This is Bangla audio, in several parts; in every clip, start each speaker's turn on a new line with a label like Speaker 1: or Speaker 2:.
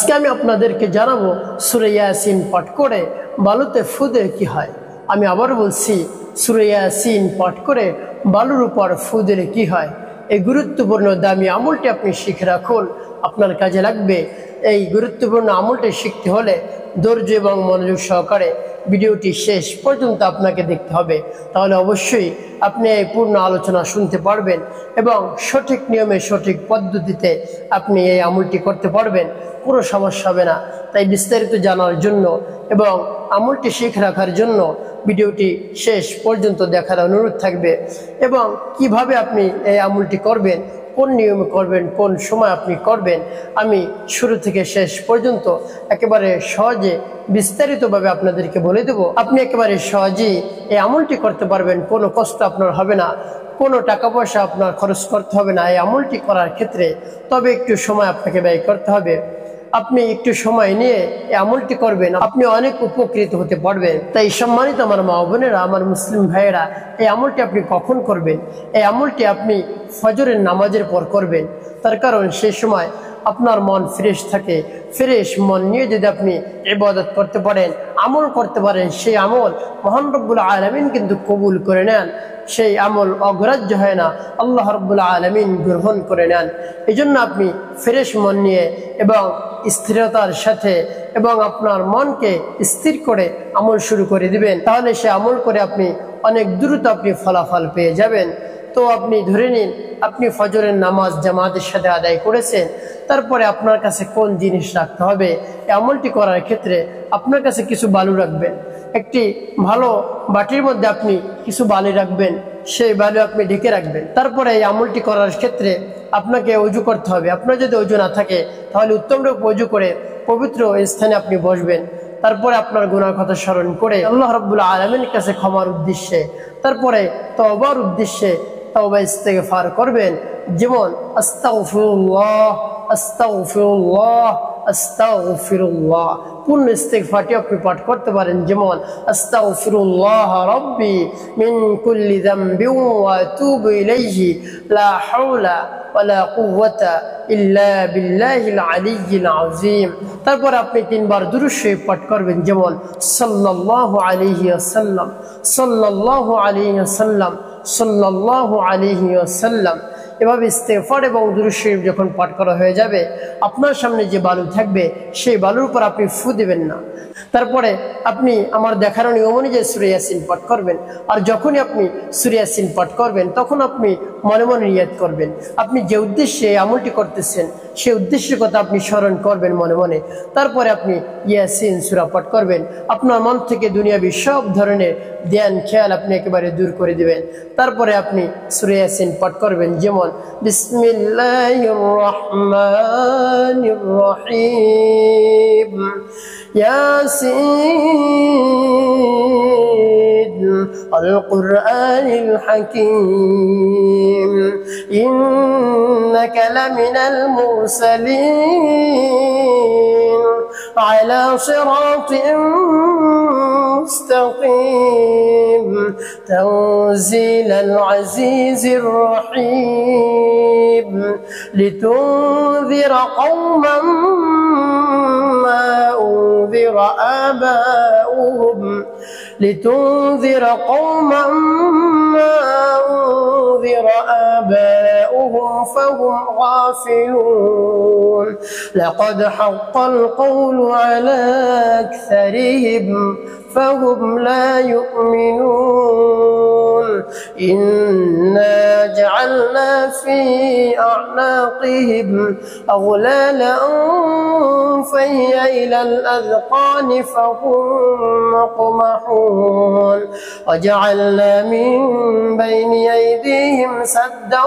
Speaker 1: আজকে আমি আপনাদেরকে জানাবো সূরা ইয়াসিন পাঠ করে বালুতে ফু দিলে কি হয়। আমি আবার বলছি, সূরা ইয়াসিন পাঠ করে বালুর উপর ফু দিলে কি হয়। এই গুরুত্বপূর্ণ দামি আমলটি আপনি শিখে রাখুন, আপনার কাজে লাগবে। এই গুরুত্বপূর্ণ আমলটি শিখতে হলে ধৈর্য এবং মনোযোগ সহকারে ভিডিওটি শেষ পর্যন্ত আপনাকে দেখতে হবে, তাহলে অবশ্যই আপনি এই পূর্ণ আলোচনা শুনতে পারবেন এবং সঠিক নিয়মে সঠিক পদ্ধতিতে আপনি এই আমলটি করতে পারবেন, কোনো সমস্যা হবে না। তাই বিস্তারিত জানার জন্য এবং আমলটি শিখে রাখার জন্য ভিডিওটি শেষ পর্যন্ত দেখার অনুরোধ থাকবে। এবং কিভাবে আপনি এই আমলটি করবেন, কোন নিয়মে করবেন, কোন সময় আপনি করবেন, আমি শুরু থেকে শেষ পর্যন্ত একেবারে সহজে বিস্তারিতভাবে আপনাদেরকে বলে দেব। আপনি একেবারে সহজেই এই আমলটি করতে পারবেন, কোনো কষ্ট আপনার হবে না, কোনো টাকা পয়সা আপনার খরচ করতে হবে না এই আমলটি করার ক্ষেত্রে। তবে একটু সময় আপনাকে ব্যয় করতে হবে। আপনি একটু সময় নিয়ে এই আমলটি করবেন, আপনি অনেক উপকৃত হতে পারবেন। তাই সম্মানিত আমার মা বোনেরা, আমার মুসলিম ভাইয়েরা, এই আমলটি আপনি কখন করবেন? এই আমলটি আপনি ফজরের নামাজের পর করবেন। তার কারণ সেই সময় আপনার মন ফ্রেশ থাকে। ফ্রেশ মন নিয়ে যদি আপনি ইবাদত করতে পারেন, আমল করতে পারেন, সেই আমল মহান রব্বুল আলামিন কিন্তু কবুল করে নেন। সেই আমল অগ্রাহ্য হয় না, আল্লাহ রব্বুল আলামিন গ্রহণ করে নেন। এই জন্য আপনি ফ্রেশ মন নিয়ে এবং স্থিরতার সাথে এবং আপনার মনকে স্থির করে আমল শুরু করে দিবেন, তাহলে সে আমল করে আপনি অনেক দ্রুত আপনি ফলাফল পেয়ে যাবেন। তো আপনি ধরে নিন আপনি ফজরের নামাজ জামাতের সাথে আদায় করেছেন, তারপরে আপনার কাছে কোন জিনিস রাখতে হবে এই আমলটি করার ক্ষেত্রে? আপনার কাছে কিছু বালু রাখবেন, একটি ভালো বাটির মধ্যে আপনি কিছু বালি রাখবেন, সেই বালু আপনি ঢেকে রাখবেন। তারপরে এই আমলটি করার ক্ষেত্রে আপনাকে অজু করতে হবে। আপনার যদি অজু না থাকে তাহলে উত্তমরূপে অজু করে পবিত্র স্থানে আপনি বসবেন। তারপরে আপনার গুনার কথা স্মরণ করে আল্লাহ রাব্বুল আলামিনের কাছে ক্ষমার উদ্দেশ্যে, তারপরে তওবার উদ্দেশ্যে তওবা ইস্তেগফার করবেন। যেমন আস্তাগফিরুল্লাহ আস্তাগফিরুল্লাহ আস্তাগফিরুল্লাহ, পূর্ণ ইস্তেগফারটি আপনি পাঠ করতে পারেন। যেমন আস্তাগফিরুল্লাহ রাব্বি মিন কুল্লি যামবিন ওয়া আতুবু ইলাইহি লা হাওলা ওয়ালা কুওয়াতা ইল্লা বিল্লাহিল আলিয়্যিল আযীম। তারপর আপনি তিনবার দুরূদ শরীফ পাঠ করবেন। যেমন সাল্লাল্লাহু আলাইহি ওয়াসাল্লাম সাল্লাল্লাহু আলাইহি ওয়াসাল্লাম সাল্লাল্লাহু আলাইহি ওয়াসাল্লাম। এভাবে ইস্তেগফার এবং দুরূদ শরীফ যখন পাঠ করা হয়ে যাবে, আপনার সামনে যে বালু থাকবে সেই বালুর উপর আপনি ফু দিবেন না। তারপরে আপনি আমার দেখানো নিয়ম অনুযায়ী সূরা ইয়াসিন পাঠ করবেন। আর যখনই আপনি সূরা ইয়াসিন পাঠ করবেন তখন আপনি মনে মনে নিয়ত করবেন, আপনি যে উদ্দেশ্যে এই আমলটি করতেছেন সেই উদ্দেশ্যের কথা আপনি স্মরণ করবেন মনে মনে। তারপরে আপনি ইয়াসিন সূরা পাঠ করবেন। আপনার মন থেকে দুনিয়াবি সব ধরনের ধ্যান খেয়াল আপনি একেবারে দূর করে দিবেন। তারপরে আপনি সূরা ইয়াসিন পাঠ করবেন। যেমন বিসমিল্লাহির রহমানির রহিম ইয়াসিন আল কুরআনিল হাকীম ইন্নাকা লামিনাল মুরসালিন আলা সিরাতিন মুস্তাকিম তানজিলাল আজিজির রহিম লিতুনযিরা কওমান মা উনযিরা আবাউহুম لتنذر قوما ما أنذر آباؤهم فهم غافلون لقد حق القول على أكثرهم فهم لا يؤمنون إنا جعلنا في أعناقهم أغلالا فهي إلى الأذقان فهم مقمحون وجعلنا من بين أيديهم سدا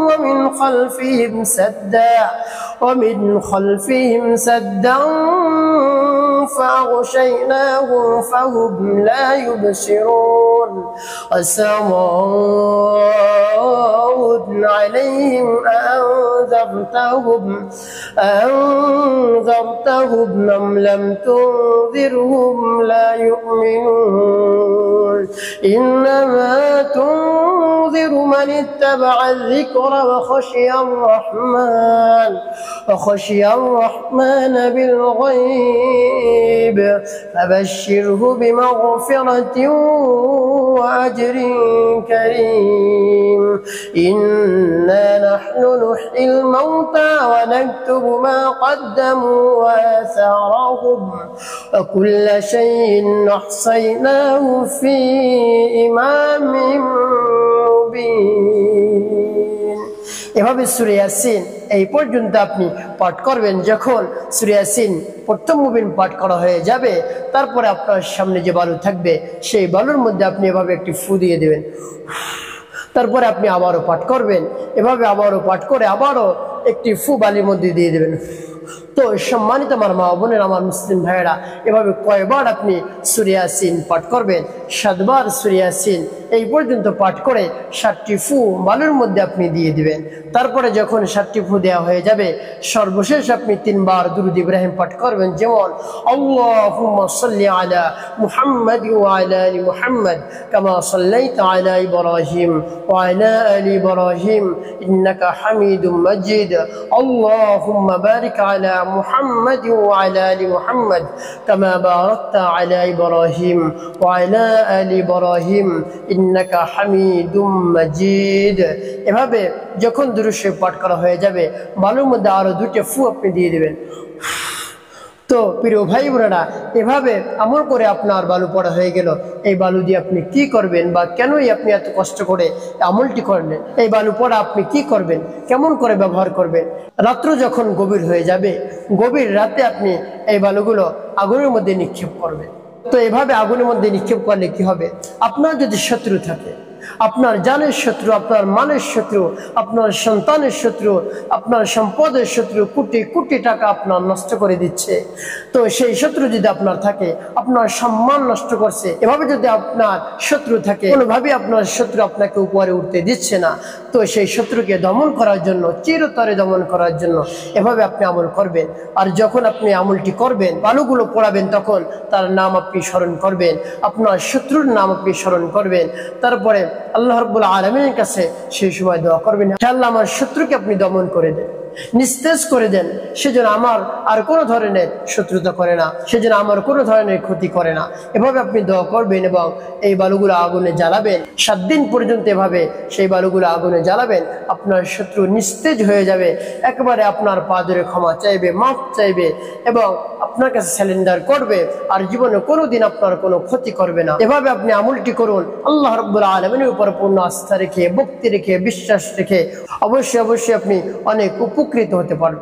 Speaker 1: ومن خلفهم سدا فأغشيناهم فهم لا يبصرون سواء عليهم أنذرتهم أم لم تنذرهم لا يؤمنون إنما تنذر من اتبع الذكر وخشي الرحمن بالغيب فبشره بمغفرة وأجر كريم إنا نحن نحيي الموتى ونكتب ما قدموا وآثارهم وكل شيء أحصيناه في إمام মুবিন। এভাবে সূরা ইয়াসিন এই পর্যন্ত আপনি পাঠ করবেন। যখন সূরা ইয়াসিন প্রথম মুবিন পাঠ করা হয়ে যাবে, তারপরে আপনার সামনে যে বালু থাকবে সেই বালুর মধ্যে আপনি এভাবে একটি ফু দিয়ে দেবেন। তারপরে আপনি আবারও পাঠ করবেন। এভাবে আবারও পাঠ করে আবারও একটি ফু বালির মধ্যে দিয়ে দেবেন। তো সম্মানিত আমার মা বোনের, আমার মুসলিম ভাইয়েরা, এভাবে কয়বার আপনি সূরা ইয়াসিন পাঠ করবেন? 7 বার সূরা ইয়াসিন এই পর্যন্ত পাঠ করে 7টি ফু বালুর মধ্যে আপনি দিয়ে দিবেন। তারপরে যখন 7টি ফু দেওয়া হয়ে যাবে, সর্বশেষ আপনি 3 বার দুরূদ ইব্রাহিম পাঠ করবেন, যেমন আল্লাহুম্মা সাল্লি আলা মুহাম্মাদ ওয়া আলা আলি মুহাম্মাদ কামা সাল্লাইতা আলা ইব্রাহিম ওয়া আলা আলি ইব্রাহিম ইন্নাকা হামিদুম মাজিদ আল্লাহুম্মা বারিক আলা মুহাম্মাদ ওয়া আলা আলি মুহাম্মাদ কামা বারাকতা আলা ইব্রাহিম ওয়া আলা আলি ইব্রাহিম ইন্নাকা হামিদুম মাজিদ। এভাবে যখন দুরূদ শরীফ পাঠ করা হয়ে যাবে, বালুর মধ্যে আরো 2টি ফু আপনি দিয়ে দিবেন। তো প্রিয় ভাই বোনেরা, এভাবে আমল করে আপনার বালু পড়া হয়ে গেল। এই বালু দিয়ে আপনি কি করবেন বা কেনই আপনি এত কষ্ট করে আমলটি করলেন? এই বালু পড়া আপনি কি করবেন, কেমন করে ব্যবহার করবেন? রাত্র যখন গভীর হয়ে যাবে, গভীর রাতে আপনি এই বালুগুলো আগুনের মধ্যে নিক্ষেপ করবেন। তো এভাবে আগুনের মধ্যে নিক্ষেপ করলে কি হবে? আপনার যদি শত্রু থাকে, আপনার জানের শত্রু, আপনার মানের শত্রু, আপনার সন্তানের শত্রু, আপনার সম্পদের শত্রু, কোটি কোটি টাকা আপনার নষ্ট করে দিচ্ছে, তো সেই শত্রু যদি আপনার থাকে, আপনার সম্মান নষ্ট করছে, এভাবে যদি আপনার শত্রু থাকে, কোনোভাবে আপনার শত্রু আপনাকে উপরে উঠতে দিচ্ছে না, তো সেই শত্রুকে দমন করার জন্য, চিরতরে দমন করার জন্য এভাবে আপনি আমল করবেন। আর যখন আপনি আমলটি করবেন, বালুগুলো পড়াবেন, তখন তার নাম আপনি স্মরণ করবেন, আপনার শত্রুর নাম আপনি স্মরণ করবেন। তারপরে আল্লাহ রাব্বুল আলামিনের কাছে সেই সময় দোয়া করবেন, হে আল্লাহ, আমার শত্রুকে আপনি দমন করে দেন, নিস্তেজ করে দেন, সেজন্য আমার আর কোনো ধরনের শত্রুতা করে না, সেজন্য আমার কোনো ধরনের ক্ষতি করে না। এভাবে আপনি দোয়া করবেন এবং এই বালুগুলো আগুনে জ্বালাবেন। 7 দিন পর্যন্ত এভাবে সেই বালুগুলো আগুনে জ্বালাবেন। আপনার শত্রু নিস্তেজ হয়ে যাবে, একেবারে আপনার পা ধরে ক্ষমা চাইবে, মাফ চাইবে এবং আপনার কাছে স্যালেন্ডার করবে, আর জীবনে কোনোদিন আপনার কোনো ক্ষতি করবে না। এভাবে আপনি আমলটি করুন। আল্লাহ রাব্বুল আলামিনের উপর পূর্ণ আস্থা রেখে, ভক্তি রেখে, বিশ্বাস রেখে অবশ্যই অবশ্যই আপনি অনেক উপকৃত হতে পারবেন।